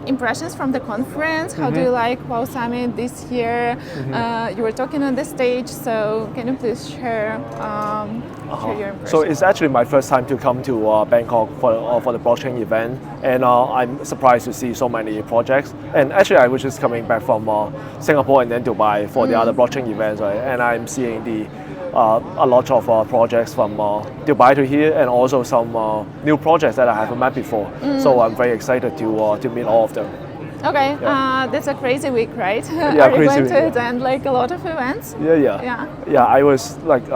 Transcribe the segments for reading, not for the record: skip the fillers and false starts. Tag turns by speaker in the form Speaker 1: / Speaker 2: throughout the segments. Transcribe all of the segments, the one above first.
Speaker 1: impressions from the conference. How do you like WoW Summit this year? You were talking on the stage, so can you please share your impressions?
Speaker 2: So it's actually my first time to come to Bangkok for the blockchain event, and I'm surprised to see so many projects. And actually, I was just coming back from Singapore and then Dubai for the other blockchain events, right? And I'm seeing a lot of projects from Dubai to here, and also some new projects that I haven't met before. So I'm very excited to meet all of them.
Speaker 1: Okay, that's a crazy week, right?
Speaker 2: Yeah,
Speaker 1: Are you
Speaker 2: crazy
Speaker 1: going to
Speaker 2: week,
Speaker 1: attend like a lot of events?
Speaker 2: Yeah. I was like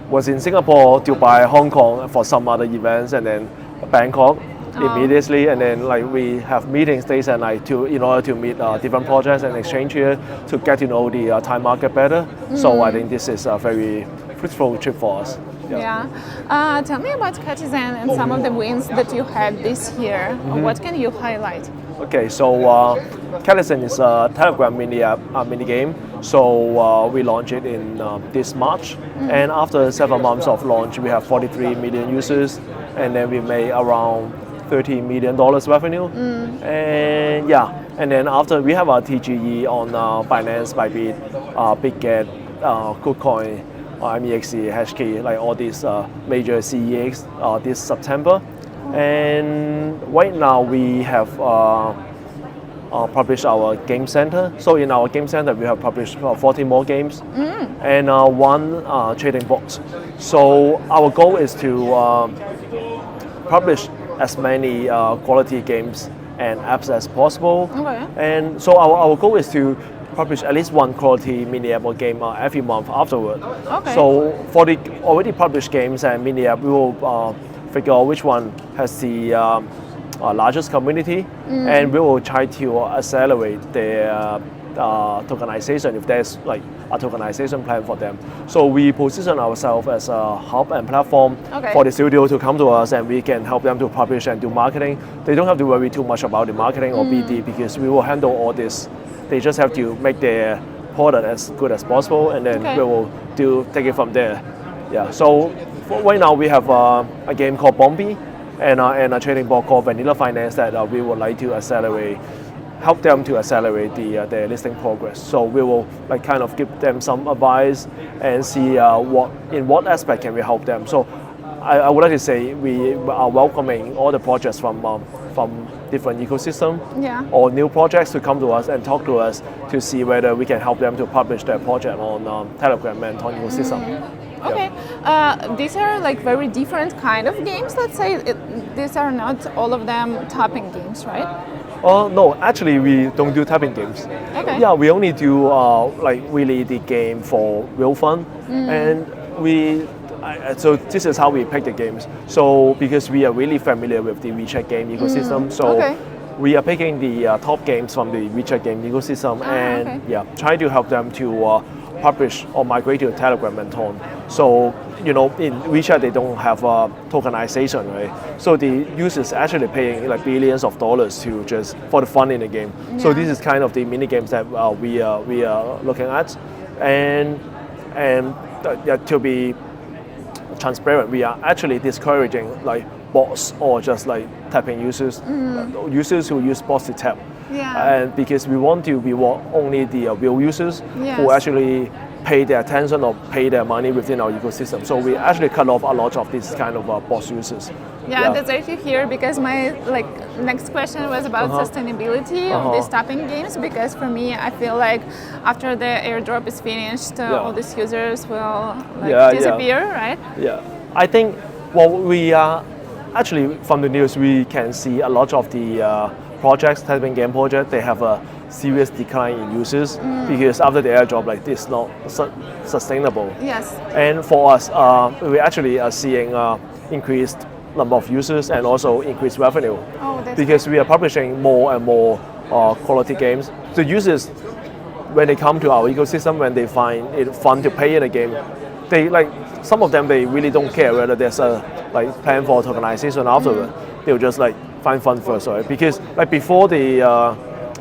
Speaker 2: was in Singapore, Dubai, Hong Kong for some other events, and then Bangkok immediately, and then like we have meetings days and night in order to meet different projects and exchange here to get to know the Thai market better. So I think this is a very fruitful trip for us.
Speaker 1: Tell me about Catizen and some of the wins that you had this year. What can you highlight?
Speaker 2: Okay, so Catizen is a Telegram mini game. So we launched it in this March, and after 7 months of launch, we have 43 million users, and then we made around $30 million revenue. And then after we have our TGE on Binance, Bybit, BitGet, KuCoin, MEXC, Hashkey, like all these major CEX this September. And right now we have published our game center. So in our game center we have published 40 more games and one trading box. So our goal is to publish as many quality games and apps as possible. And so our goal is to publish at least one quality mini app or game every month afterward. So for the already published games and mini app, we will figure out which one has the largest community, and we will try to accelerate the tokenization if there's like a tokenization plan for them. So we position ourselves as a hub and platform for the studio to come to us, and we can help them to publish and do marketing. They don't have to worry too much about the marketing or BD because we will handle all this. They just have to make their product as good as possible, and then we will take it from there. So right now we have a game called Bombi and a trading board called Vanilla Finance that we would like to help them to accelerate their listing progress. So we will like kind of give them some advice and see in what aspect can we help them. So I would like to say we are welcoming all the projects from different ecosystem or new projects to come to us and talk to us to see whether we can help them to publish their project on Telegram and Ton ecosystem.
Speaker 1: These are like very different kind of games. Let's say these are not all of them tapping games, right?
Speaker 2: No, actually we don't do tapping games. We only do like really the game for real fun, and so this is how we pick the games. So because we are really familiar with the WeChat game ecosystem, so we are picking the top games from the WeChat game ecosystem and try to help them to publish or migrate to Telegram and Ton. So in WeChat they don't have tokenization, right? So the users actually paying like billions of dollars to just for the fun in the game. So this is kind of the mini games that we are looking at, and to be transparent, we are actually discouraging like bots or just like tapping users who use bots to tap. And because we want to reward only the real users who actually pay their attention or pay their money within our ecosystem. So we actually cut off a lot of these kind of bot users.
Speaker 1: That's great to hear, because my next question was about sustainability of these tapping games, because for me I feel like after the airdrop is finished all these users will disappear, right?
Speaker 2: I think we are actually from the news we can see a lot of the projects, tapping game projects, they have a serious decline in users because after the airdrop, like this is not sustainable. And for us, we actually are seeing increased number of users and also increased revenue because we are publishing more and more quality games. The users, when they come to our ecosystem, when they find it fun to play in a game, they some of them they really don't care whether there's a plan for tokenization afterward. They'll just find fun first, right? Because before the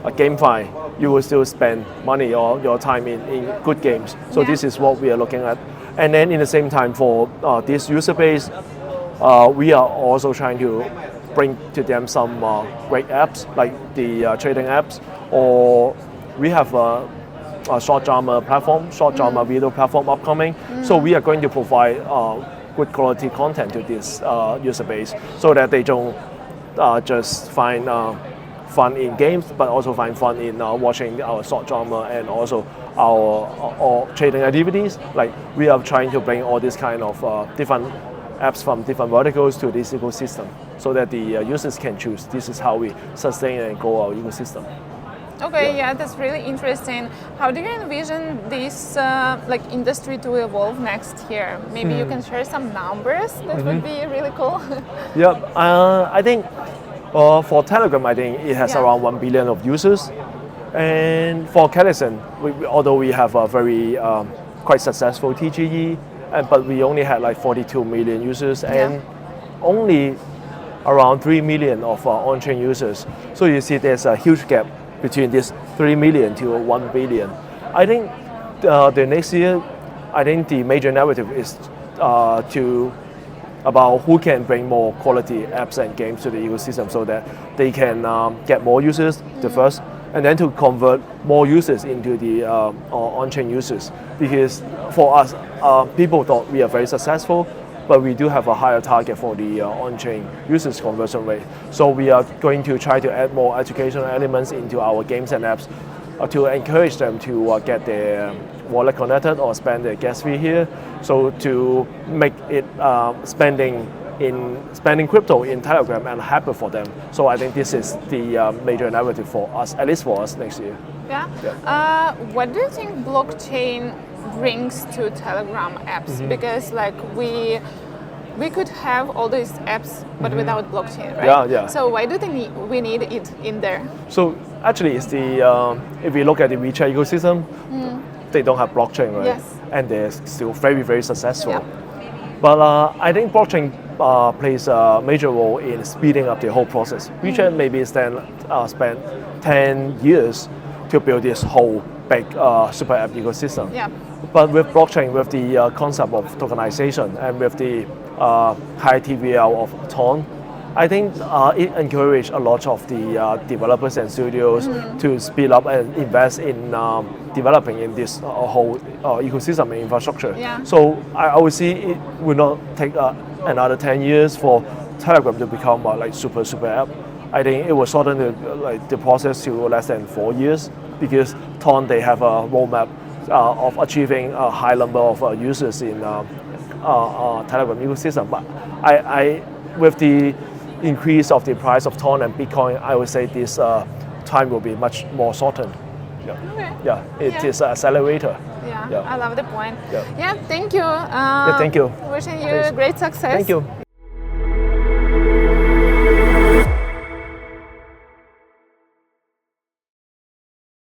Speaker 2: GameFi, you will still spend money or your time in good games. So this is what we are looking at. And then in the same time for this user base, we are also trying to bring to them some great apps like the trading apps, or we have a short drama platform, short drama video platform upcoming. So we are going to provide good quality content to this user base so that they don't just find fun in games, but also find fun in watching our short drama and also our trading activities. Like we are trying to bring all these kind of different apps from different verticals to this ecosystem so that the users can choose. This is how we sustain and grow our ecosystem.
Speaker 1: Okay, yeah, that's really interesting. How do you envision this industry to evolve next year? Maybe you can share some numbers. That would be really cool.
Speaker 2: Yeah, I think for Telegram, I think it has around 1 billion of users. And for Catizen, although we have a very quite successful TGE, but we only had like 42 million users and only around 3 million of on-chain users. So you see there's a huge gap between this 3 million to 1 billion. I think the next year, I think the major narrative is about who can bring more quality apps and games to the ecosystem so that they can get more users, the first, and then to convert more users into the on-chain users. Because for us, people thought we are very successful, but we do have a higher target for the on-chain users conversion rate. So we are going to try to add more educational elements into our games and apps to encourage them to get their wallet connected or spend their gas fee here. So to make it spending crypto in Telegram and happen for them. So I think this is the major narrative for us, at least for us next year.
Speaker 1: Yeah. What do you think blockchain brings to Telegram apps? Because like we could have all these apps, but without blockchain, right?
Speaker 2: Yeah.
Speaker 1: So why do we need it in there?
Speaker 2: So actually, it's the if we look at the WeChat ecosystem, they don't have blockchain, right?
Speaker 1: Yes.
Speaker 2: And they're still very, very successful.
Speaker 1: Yeah.
Speaker 2: But I think blockchain plays a major role in speeding up the whole process. WeChat maybe spent 10 years to build this whole big super app ecosystem.
Speaker 1: Yeah.
Speaker 2: But with blockchain, with the concept of tokenization and with the high TVL of Ton, I think it encouraged a lot of the developers and studios to speed up and invest in developing in this whole ecosystem and infrastructure.
Speaker 1: Yeah.
Speaker 2: So I would see it will not take another 10 years for Telegram to become like super app. I think it will shorten the process to less than 4 years because Ton they have a roadmap of achieving a high number of users in Telegram ecosystem. But I with the increase of the price of Ton and Bitcoin, I would say this time will be much more shortened. Yeah.
Speaker 1: Okay.
Speaker 2: Yeah, it is an accelerator.
Speaker 1: Yeah, I love the point.
Speaker 2: Yeah.
Speaker 1: Yeah, thank you.
Speaker 2: Thank you.
Speaker 1: Wishing you great success.
Speaker 2: Thank you.